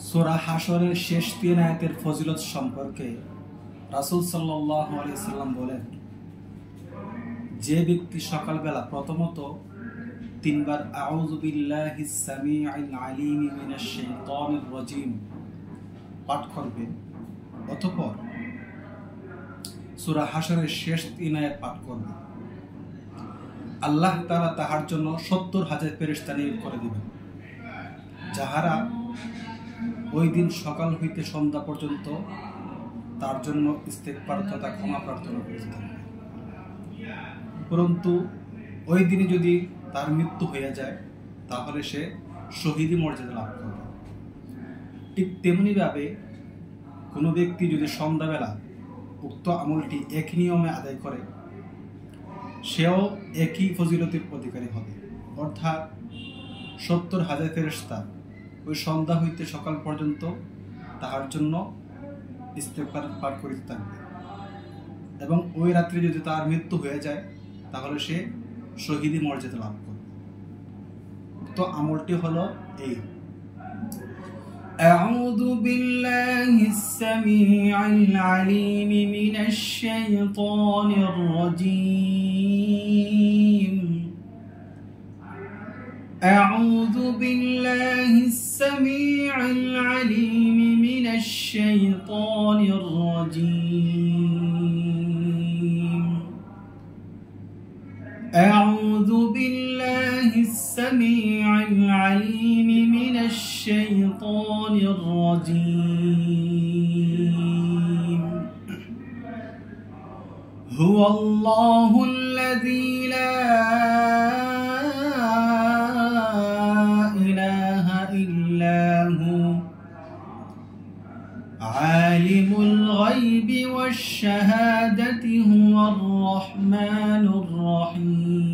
সূরা হাশরের শেষ 3 আয়াতের ফজিলত সম্পর্কে রাসূল সাল্লাল্লাহু আলাইহি সাল্লাম বলেন, যে ব্যক্তি সকালবেলা প্রথমত 3 বার আউযু বিল্লাহিস সামিউল আলিম মিনাশ শাইতানির রাজিম পাঠ করবে, অতঃপর সূরা হাশরের শেষ 3 আয়াত পাঠ করবে, আল্লাহ তাআলা তাহার জন্য 70,000 ফেরেশতা নিয়োগ করে দিবেন, যাহারা ওই দিন সকাল হইতে সন্ধ্যা পর্যন্ত তার জন্য ইস্তেগফার তথা ক্ষমা প্রার্থনা করতে থাকবে। পরন্তু ওই দিনে যদি তার মৃত্যু হয়ে যায় তাহলে সে শহীদি মর্যাদা লাভ করবে। ঠিক তেমনিভাবে কোনো ব্যক্তি যদি সন্ধ্যাবেলা উক্ত আমলটি একই নিয়মে আদায় করে, সেও একই ফজিলতের অধিকারী হবে। অর্থাৎ 70,000 ফেরেশতা ওই সন্ধ্যা হইতে সকাল পর্যন্ত তাহার জন্য ইস্তেগফার পাঠ করিতে থাকবে, এবং ওই রাত্রে যদি তার মৃত্যু হয়ে যায় তাহলে সে শহীদি মর্যাদা লাভ করবে। তো আমলটি হলো এই: আউযু বিল্লাহিস সামিউল আলিম মিনাশ শাইতানির রাজিম। أعوذ بالله السميع العليم من الشيطان الرجيم. أعوذ بالله السميع العليم من الشيطان الرجيم. هو الله الذي لا عالم الغيب والشهادة هو الرحمن الرحيم.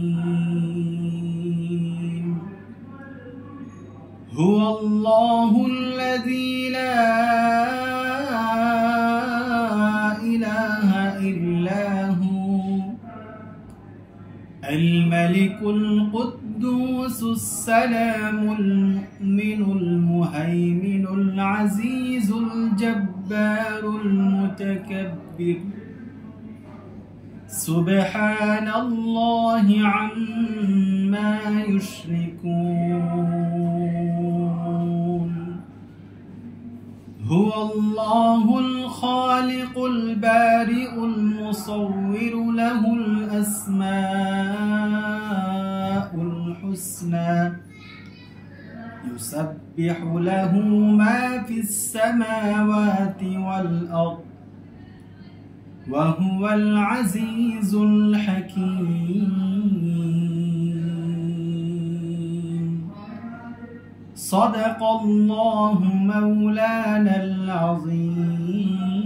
هو الله الذي لا إله إلا هو الملك القدوس السلام المؤمن المهيمن العزيز الجبار المتكبر. سبحان الله عما يشركون. هو الله الخالق البارئ المصور له الأسماء الحسنى يسبح له ما في السماوات والأرض وهو العزيز الحكيم. صدق الله مولانا العظيم.